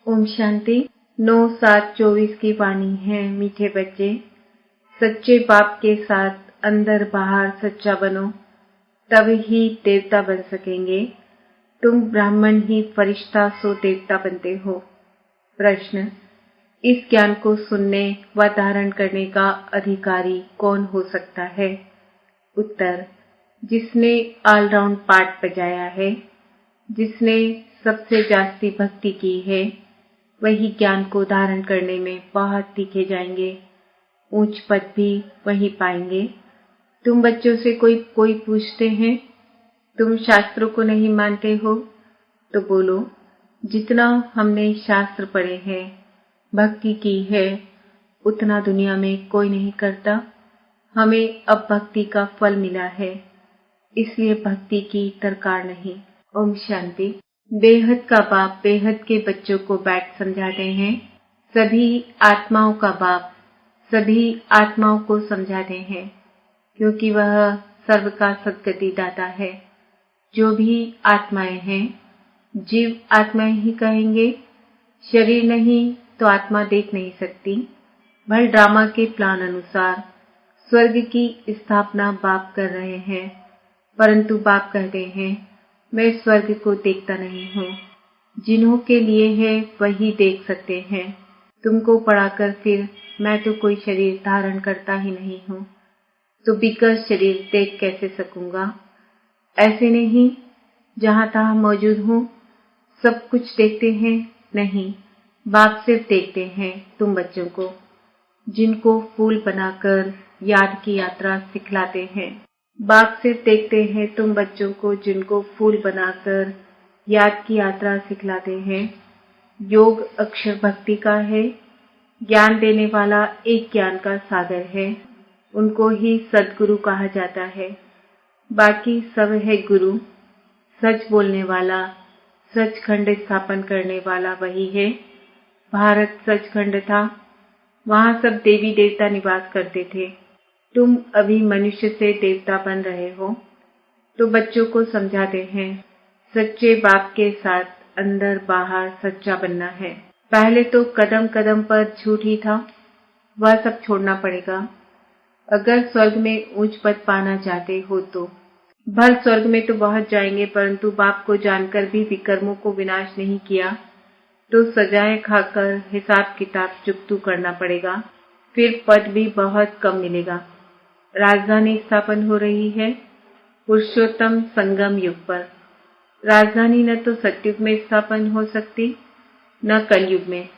ओम शांति। 9/7/24 की वाणी है। मीठे बच्चे, सच्चे बाप के साथ अंदर बाहर सच्चा बनो, तब ही देवता बन सकेंगे। तुम ब्राह्मण ही फरिश्ता सो देवता बनते हो। प्रश्न, इस ज्ञान को सुनने व धारण करने का अधिकारी कौन हो सकता है? उत्तर, जिसने ऑलराउंड पाठ बजाया है, जिसने सबसे जास्ती भक्ति की है, वही ज्ञान को धारण करने में बहुत तीखे जाएंगे, ऊंच पद भी वही पाएंगे। तुम बच्चों से कोई पूछते हैं, तुम शास्त्रों को नहीं मानते हो? तो बोलो, जितना हमने शास्त्र पढ़े हैं, भक्ति की है, उतना दुनिया में कोई नहीं करता। हमें अब भक्ति का फल मिला है, इसलिए भक्ति की दरकार नहीं। ओम शांति। बेहद का बाप बेहद के बच्चों को बैठ समझाते हैं। सभी आत्माओं का बाप सभी आत्माओं को समझाते हैं, क्योंकि वह सर्व का सद्गति दाता है। जो भी आत्माएं हैं, जीव आत्माएं ही कहेंगे। शरीर नहीं तो आत्मा देख नहीं सकती। भल ड्रामा के प्लान अनुसार स्वर्ग की स्थापना बाप कर रहे हैं, परंतु बाप कहते हैं, मैं स्वर्ग को देखता नहीं हूँ। जिन्हों के लिए है वही देख सकते हैं। तुमको पढ़ाकर फिर मैं तो कोई शरीर धारण करता ही नहीं हूँ, तो बिकर शरीर देख कैसे सकूंगा? ऐसे नहीं, जहाँ तहाँ मौजूद हूँ सब कुछ देखते हैं? नहीं, बाप सिर्फ देखते हैं तुम बच्चों को, जिनको फूल बनाकर याद की यात्रा सिखलाते हैं। बाप सिर्फ देखते हैं तुम बच्चों को, जिनको फूल बनाकर याद की यात्रा सिखलाते हैं। योग अक्षर भक्ति का है। ज्ञान देने वाला एक ज्ञान का सागर है, उनको ही सद्गुरु कहा जाता है। बाकी सब है गुरु। सच बोलने वाला, सचखंड स्थापन करने वाला वही है। भारत सचखंड था, वहाँ सब देवी देवता निवास करते थे। तुम अभी मनुष्य से देवता बन रहे हो, तो बच्चों को समझाते हैं, सच्चे बाप के साथ अंदर बाहर सच्चा बनना है। पहले तो कदम कदम पर झूठ ही था, वह सब छोड़ना पड़ेगा। अगर स्वर्ग में ऊंच पद पाना चाहते हो तो भल स्वर्ग में तो बहुत जाएंगे, परंतु बाप को जानकर भी विकर्मों को विनाश नहीं किया तो सजाएं खाकर हिसाब किताब चुकतू करना पड़ेगा। फिर पद भी बहुत कम मिलेगा। राजधानी स्थापन हो रही है पुरुषोत्तम संगम युग पर। राजधानी न तो सतयुग में स्थापन हो सकती, न कलयुग में,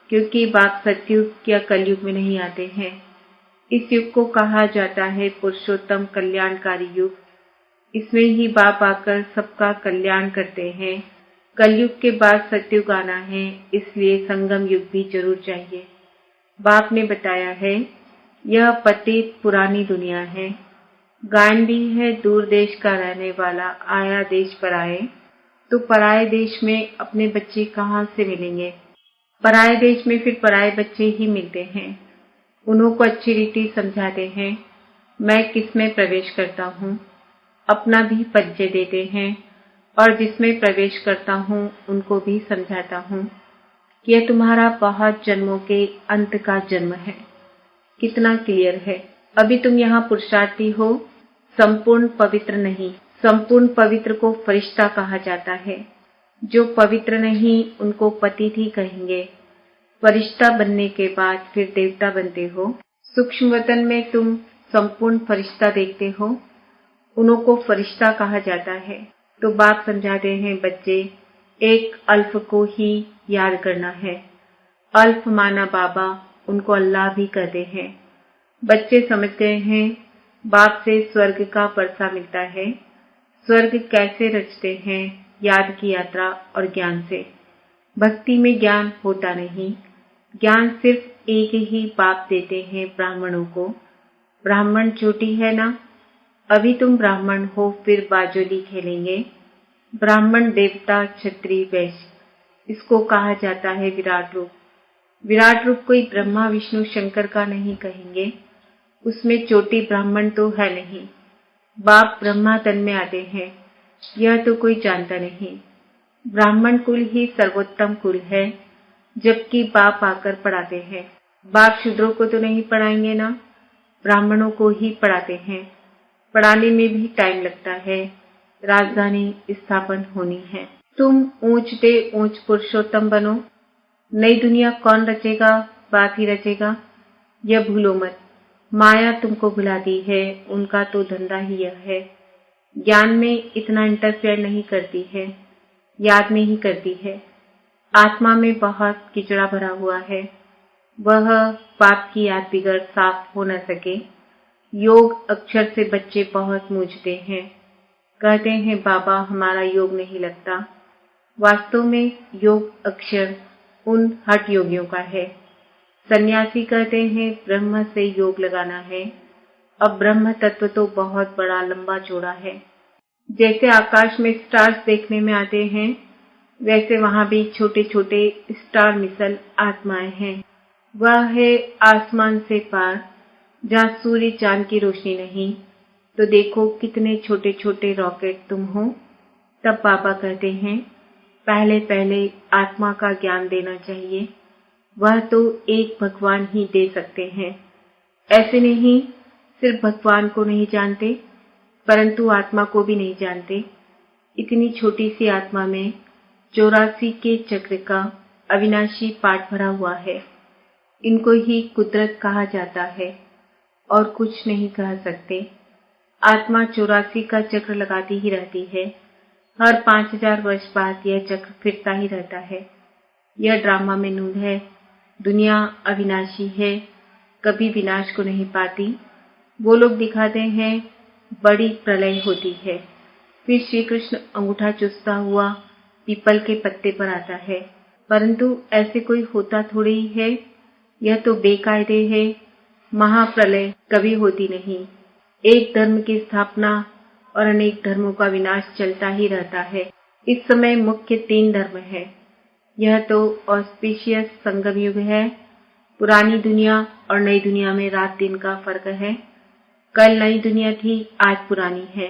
क्योंकि बाप सतयुग या कलयुग में नहीं आते हैं। इस युग को कहा जाता है पुरुषोत्तम कल्याणकारी युग। इसमें ही बाप आकर सबका कल्याण करते हैं। कलयुग के बाद सतयुग आना है, इसलिए संगम युग भी जरूर चाहिए। बाप ने बताया है, यह पतित पुरानी दुनिया है। गायन भी है, दूर देश का रहने वाला आया देश पर आए। तो पराये देश में अपने बच्चे कहाँ से मिलेंगे? पराये देश में फिर पराये बच्चे ही मिलते हैं। उन्हों को अच्छी रीति समझाते हैं, मैं किस में प्रवेश करता हूँ। अपना भी परिचय देते हैं, और जिसमें प्रवेश करता हूँ उनको भी समझाता हूँ कि यह तुम्हारा बहुत जन्मों के अंत का जन्म है। कितना क्लियर है। अभी तुम यहाँ पुरुषार्थी हो, संपूर्ण पवित्र नहीं। संपूर्ण पवित्र को फरिश्ता कहा जाता है। जो पवित्र नहीं उनको पतित ही कहेंगे। फरिश्ता बनने के बाद फिर देवता बनते हो। सूक्ष्म वतन में तुम संपूर्ण फरिश्ता देखते हो, उन्हों को फरिश्ता कहा जाता है। तो बाप समझाते हैं, बच्चे एक अल्फ को ही याद करना है। अल्फ माना बाबा, उनको अल्लाह भी कहते हैं। बच्चे समझ गए हैं, बाप से स्वर्ग का परसा मिलता है। स्वर्ग कैसे रचते हैं? याद की यात्रा और ज्ञान से। भक्ति में ज्ञान होता नहीं। ज्ञान सिर्फ एक ही बाप देते हैं ब्राह्मणों को। ब्राह्मण चोटी है ना? अभी तुम ब्राह्मण हो, फिर बाजोली खेलेंगे। ब्राह्मण देवता क्षत्रिय वैश्य, इसको कहा जाता है विराट रूप। विराट रूप कोई ब्रह्मा विष्णु शंकर का नहीं कहेंगे, उसमें चोटी ब्राह्मण तो है नहीं। बाप ब्रह्मा तन में आते हैं, यह तो कोई जानता नहीं। ब्राह्मण कुल ही सर्वोत्तम कुल है। जबकि बाप आकर पढ़ाते हैं। बाप शूद्रों को तो नहीं पढ़ाएंगे ना, ब्राह्मणों को ही पढ़ाते हैं। पढ़ाने में भी टाइम लगता है। राजधानी स्थापन होनी है। तुम ऊंच से ऊंच पुरुषोत्तम बनो। नई दुनिया कौन रचेगा? बाप ही रचेगा। यह भूलो मत। माया तुमको भुलाती है, उनका तो धंधा ही यह है। ज्ञान में इतना इंटरफेयर नहीं करती है, याद में ही करती है। आत्मा में बहुत किचड़ा भरा हुआ है, वह पाप की याद बिगड़ साफ हो न सके। योग अक्षर से बच्चे बहुत मूझते हैं। कहते हैं बाबा हमारा योग नहीं लगता। वास्तव में योग अक्षर उन हठ योगियों का है। सन्यासी कहते हैं ब्रह्म से योग लगाना है। अब ब्रह्म तत्व तो बहुत बड़ा लंबा चौड़ा है। जैसे आकाश में स्टार्स देखने में आते हैं, वैसे वहां भी छोटे छोटे स्टार मिसल आत्माएं हैं। वह है आसमान से पार, जहाँ सूर्य चांद की रोशनी नहीं। तो देखो कितने छोटे छोटे रॉकेट तुम हो। तब बाबा कहते हैं पहले पहले आत्मा का ज्ञान देना चाहिए। वह तो एक भगवान ही दे सकते हैं। ऐसे नहीं सिर्फ भगवान को नहीं जानते, परंतु आत्मा को भी नहीं जानते। इतनी छोटी सी आत्मा में 84 के चक्र का अविनाशी पाठ भरा हुआ है। इनको ही कुदरत कहा जाता है और कुछ नहीं कह सकते। आत्मा 84 का चक्र लगाती ही रहती है। हर 5000 वर्ष बाद यह चक्र फिरता ही रहता है। यह ड्रामा में नूर है। दुनिया अविनाशी है, कभी विनाश को नहीं पाती। वो लोग दिखाते हैं बड़ी प्रलय होती है, फिर श्री कृष्ण अंगूठा चूसता हुआ पीपल के पत्ते पर आता है, परंतु ऐसे कोई होता थोड़ी ही है। यह तो बेकायदे है। महाप्रलय कभी होती नहीं। एक धर्म की स्थापना और अनेक धर्मों का विनाश चलता ही रहता है। इस समय मुख्य 3 धर्म है। यह तो ऑस्पिशियस संगम युग है। पुरानी दुनिया और नई दुनिया में रात दिन का फर्क है। कल नई दुनिया थी, आज पुरानी है।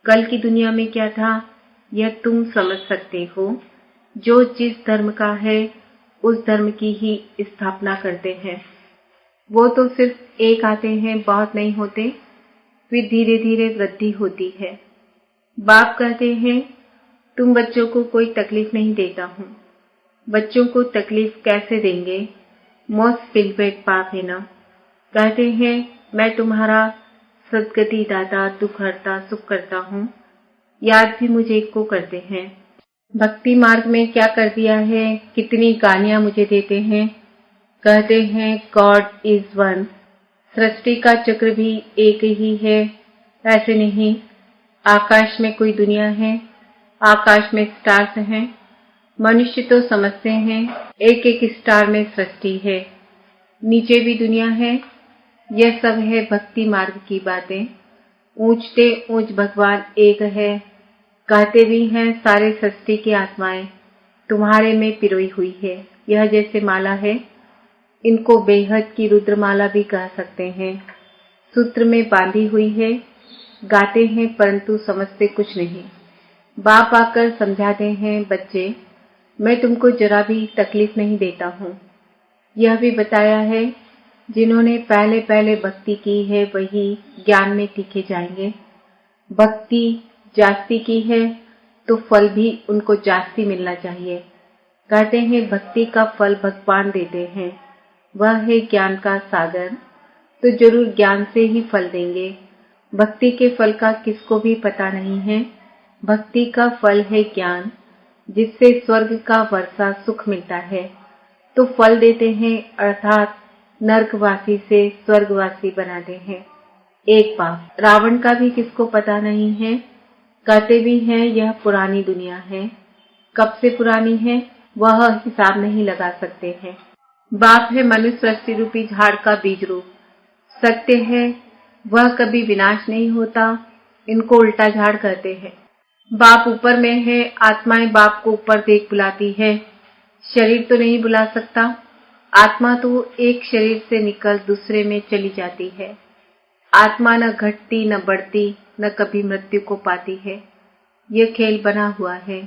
कल की दुनिया में क्या था यह तुम समझ सकते हो। जो जिस धर्म का है उस धर्म की ही स्थापना करते हैं। वो तो सिर्फ एक आते हैं, बहुत नहीं होते, फिर धीरे धीरे वृद्धि होती है। बाप कहते हैं तुम बच्चों को कोई तकलीफ नहीं देता हूँ। बच्चों को तकलीफ कैसे देंगे? मोस्ट पिलपेट पाप है ना। कहते हैं मैं तुम्हारा सदगति दाता, दुख हरता, सुख करता हूँ। याद भी मुझे को करते हैं। भक्ति मार्ग में क्या कर दिया है, कितनी गालियां मुझे देते हैं। कहते हैं गॉड इज वन। सृष्टि का चक्र भी एक ही है। ऐसे नहीं, आकाश में कोई दुनिया है, आकाश में स्टार्स हैं। मनुष्य तो समझते हैं एक एक स्टार में सृष्टि है, नीचे भी दुनिया है। यह सब है भक्ति मार्ग की बातें। ऊंचते ऊंच भगवान एक है। कहते भी हैं सारे सृष्टि की आत्माएं तुम्हारे में पिरोई हुई है। यह जैसे माला है, इनको बेहद की रुद्रमाला भी कह सकते हैं। सूत्र में बांधी हुई है। गाते हैं परंतु समझते कुछ नहीं। बाप आकर समझाते हैं बच्चे मैं तुमको जरा भी तकलीफ नहीं देता हूँ। यह भी बताया है जिन्होंने पहले पहले भक्ति की है वही ज्ञान में तीखे जाएंगे। भक्ति जास्ती की है तो फल भी उनको जास्ती मिलना चाहिए। कहते हैं भक्ति का फल भगवान देते हैं, वह है ज्ञान का सागर, तो जरूर ज्ञान से ही फल देंगे। भक्ति के फल का किसको भी पता नहीं है। भक्ति का फल है ज्ञान, जिससे स्वर्ग का वर्षा सुख मिलता है। तो फल देते हैं अर्थात नरकवासी से स्वर्गवासी बनाते हैं। एक बात रावण का भी किसको पता नहीं है। कहते भी हैं यह पुरानी दुनिया है। कब से पुरानी है वह हिसाब नहीं लगा सकते हैं। बाप है मनुष्य सृष्टि रूपी झाड़ का बीज रूप। सत्य है वह कभी विनाश नहीं होता। इनको उल्टा झाड़ कहते हैं। बाप ऊपर में है, आत्माएं बाप को ऊपर देख बुलाती है। शरीर तो नहीं बुला सकता। आत्मा तो एक शरीर से निकल दूसरे में चली जाती है। आत्मा न घटती न बढ़ती, न कभी मृत्यु को पाती है। यह खेल बना हुआ है।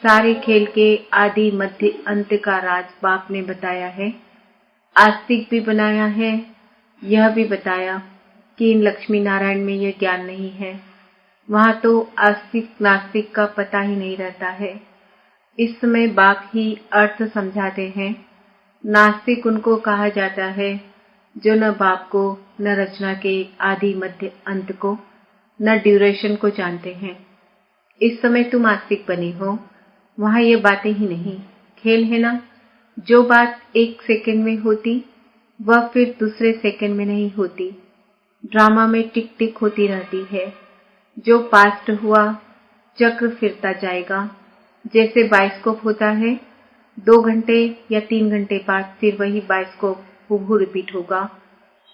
सारे खेल के आदि मध्य अंत का राज बाप ने बताया है। आस्तिक भी बनाया है, यह भी बताया कि इन लक्ष्मी नारायण में यह ज्ञान नहीं है। वहां तो आस्तिक नास्तिक का पता ही नहीं रहता है। इस समय बाप ही अर्थ समझाते हैं। नास्तिक उनको कहा जाता है जो न बाप को, न रचना के आदि मध्य अंत को, न ड्यूरेशन को जानते हैं। इस समय तुम आस्तिक बने हो, वहां ये बातें ही नहीं। खेल है ना, जो बात 1 सेकंड में होती वह फिर दूसरे सेकंड में नहीं होती। ड्रामा में टिक टिक होती रहती है। जो पास्ट हुआ चक्र फिरता जाएगा। जैसे बाइस्कोप होता है, 2 घंटे या 3 घंटे बाद फिर वही बाइस्कोप हूबहू रिपीट होगा।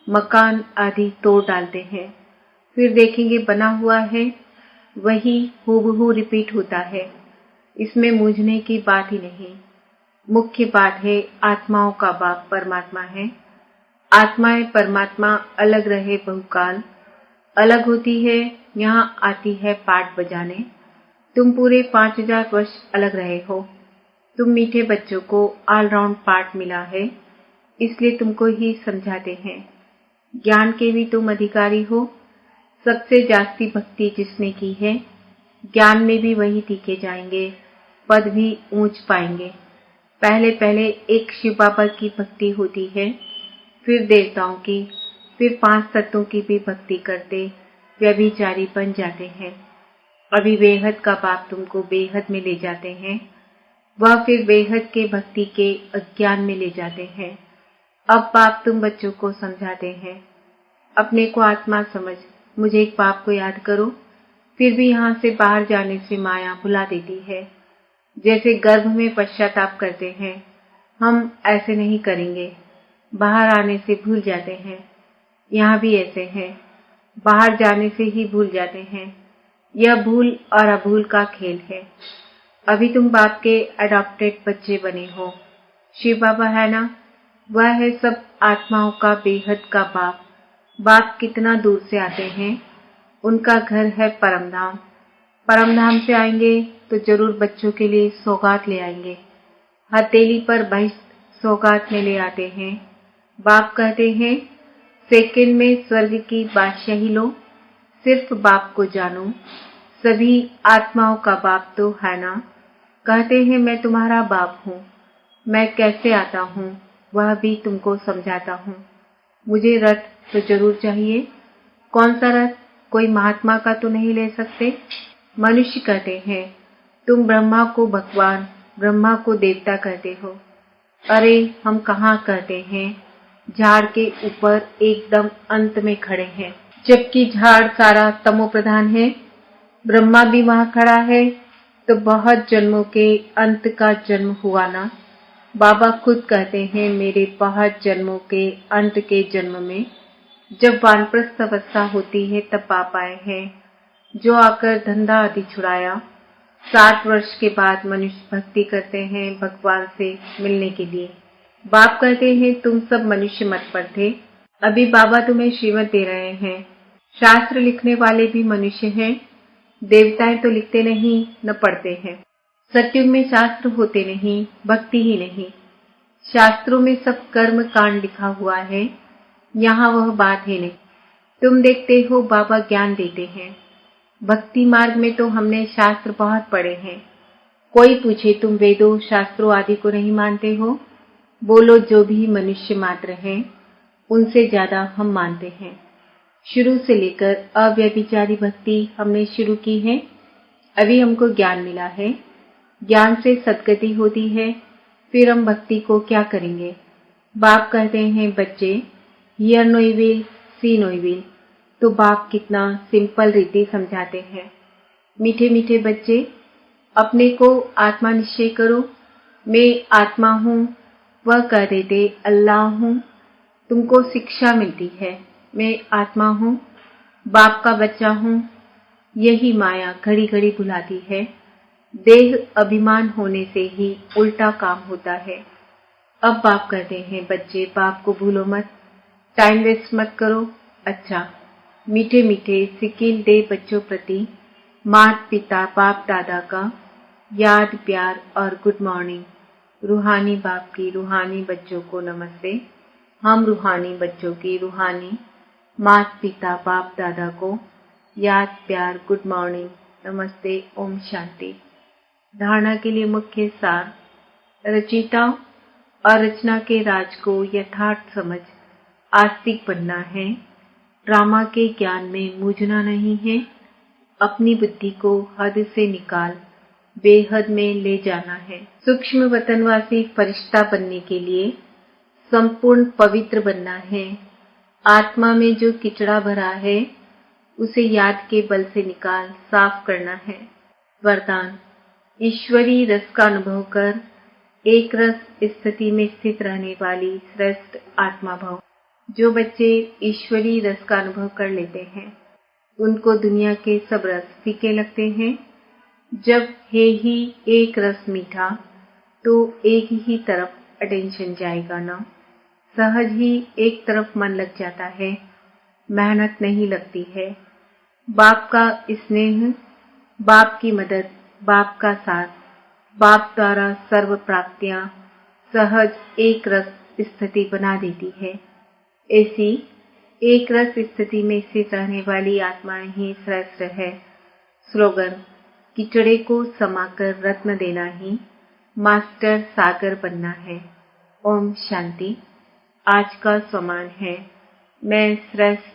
मकान आदि तोड़ डालते हैं, फिर देखेंगे बना हुआ है, वही हूबहू रिपीट होता है। इसमें मूझने की बात ही नहीं। मुख्य बात है आत्माओं का बाप परमात्मा है। आत्माएं परमात्मा अलग रहे बहुकाल, अलग होती है, यहाँ आती है पाठ बजाने। तुम पूरे 5000 वर्ष अलग रहे हो। तुम मीठे बच्चों को ऑलराउंड पाठ मिला है, इसलिए तुमको ही समझाते हैं। ज्ञान के भी तुम अधिकारी हो। सबसे जास्ती भक्ति जिसने की है, ज्ञान में भी वही टीके जाएंगे, पद भी ऊंच पाएंगे। पहले पहले एक शिव बाबा की भक्ति होती है, फिर देवताओं की, फिर 5 तत्वों की भी भक्ति करते व्यभिचारी बन जाते हैं। अभी बेहद का बाप तुमको बेहद में ले जाते हैं, वह फिर बेहद के भक्ति के अज्ञान में ले जाते हैं। अब बाप तुम बच्चों को समझाते हैं, अपने को आत्मा समझ, मुझे एक बाप को याद करो। फिर भी यहाँ से बाहर जाने से माया भुला देती है। जैसे गर्भ में पश्चाताप करते हैं, हम ऐसे नहीं करेंगे। बाहर आने से भूल जाते हैं। यहाँ भी ऐसे हैं, बाहर जाने से ही भूल जाते हैं। यह भूल और अभूल का खेल है। अभी तुम बाप के अडॉप्टेड बच्चे बने हो। शिव बाबा है ना, वह है सब आत्माओं का बेहद का बाप। बाप कितना दूर से आते हैं, उनका घर है परमधाम। परमधाम से आएंगे तो जरूर बच्चों के लिए सौगात ले आएंगे। हथेली पर बहिष्ठ सौगात में ले आते हैं। बाप कहते हैं सेकंड में स्वर्ग की बादशाही लो, सिर्फ बाप को जानो। सभी आत्माओं का बाप तो है ना। कहते हैं मैं तुम्हारा बाप हूँ। मैं कैसे आता हूँ वह भी तुमको समझाता हूँ। मुझे रथ तो जरूर चाहिए। कौन सा रथ? कोई महात्मा का तो नहीं ले सकते। मनुष्य कहते हैं तुम ब्रह्मा को भगवान, ब्रह्मा को देवता कहते हो। अरे हम कहाँ कहते हैं, झाड़ के ऊपर एकदम अंत में खड़े हैं, जबकि झाड़ सारा तमो प्रधान है। ब्रह्मा भी वहां खड़ा है, तो बहुत जन्मों के अंत का जन्म हुआ ना। बाबा खुद कहते हैं मेरे बहुत जन्मों के अंत के जन्म में, जब वानप्रस्थ अवस्था होती है तब बाप आए हैं, जो आकर धंधा आदि छुड़ाया। 60 वर्ष के बाद मनुष्य भक्ति करते हैं भगवान से मिलने के लिए। बाप कहते हैं तुम सब मनुष्य मत पर थे, अभी बाबा तुम्हें श्रीमत दे रहे हैं। शास्त्र लिखने वाले भी मनुष्य हैं, देवताएं तो लिखते नहीं न पढ़ते हैं। सतयुग में शास्त्र होते नहीं, भक्ति ही नहीं। शास्त्रों में सब कर्म कांड लिखा हुआ है, यहाँ वह बात है नहीं। तुम देखते हो बाबा ज्ञान देते हैं। भक्ति मार्ग में तो हमने शास्त्र बहुत पढ़े हैं। कोई पूछे तुम वेदों शास्त्रों आदि को नहीं मानते हो? बोलो जो भी मनुष्य मात्र हैं, उनसे ज्यादा हम मानते हैं। शुरू से लेकर अव्यभिचारी भक्ति हमने शुरू की है। अभी हमको ज्ञान मिला है, ज्ञान से सद्गति होती है, फिर हम भक्ति को क्या करेंगे? बाप कहते हैं बच्चे hear no evil, see no evil. तो बाप कितना सिंपल रीति समझाते हैं। मीठे मीठे बच्चे, अपने को आत्मा निश्चय करो। मैं आत्मा हूँ, वह कह देते अल्लाह हूँ। तुमको शिक्षा मिलती है, मैं आत्मा हूँ, बाप का बच्चा हूँ। यही माया घड़ी घड़ी भुलाती है। देह अभिमान होने से ही उल्टा काम होता है। अब बाप कहते हैं बच्चे बाप को भूलो मत, टाइम वेस्ट मत करो। अच्छा, मीठे मीठे सिकिल दे बच्चों प्रति मात पिता बाप दादा का याद, प्यार और गुड मॉर्निंग। रूहानी बाप की रूहानी बच्चों को नमस्ते। हम रूहानी बच्चों की रूहानी माता पिता बाप दादा को याद, प्यार, गुड मॉर्निंग, नमस्ते, ओम शांति। धारणा के लिए मुख्य सार। रचयिताओं और रचना के राज को यथार्थ समझ आस्तिक बनना है। ड्रामा के ज्ञान में मूझना नहीं है। अपनी बुद्धि को हद से निकाल बेहद में ले जाना है। सूक्ष्म वतनवासी फरिश्ता बनने के लिए संपूर्ण पवित्र बनना है। आत्मा में जो किचड़ा भरा है उसे याद के बल से निकाल साफ करना है। वरदान। ईश्वरी रस का अनुभव कर एक रस स्थिति में स्थित रहने वाली श्रेष्ठ आत्मा भव। जो बच्चे ईश्वरी रस का अनुभव कर लेते हैं उनको दुनिया के सब रस फीके लगते हैं। जब है ही एक रस मीठा तो एक ही तरफ अटेंशन जाएगा ना। सहज ही एक तरफ मन लग जाता है, मेहनत नहीं लगती है। बाप का स्नेह, बाप की मदद, बाप का साथ, बाप द्वारा सर्व प्राप्तियां सहज एक रस स्थिति बना देती है। ऐसी एक रस स्थिति में स्थित रहने वाली आत्माएं ही श्रेष्ठ है। स्लोगन। किचड़े को समाकर रत्न देना ही मास्टर सागर बनना है। ओम शांति। आज का स्वमान है, मैं श्रेष्ठ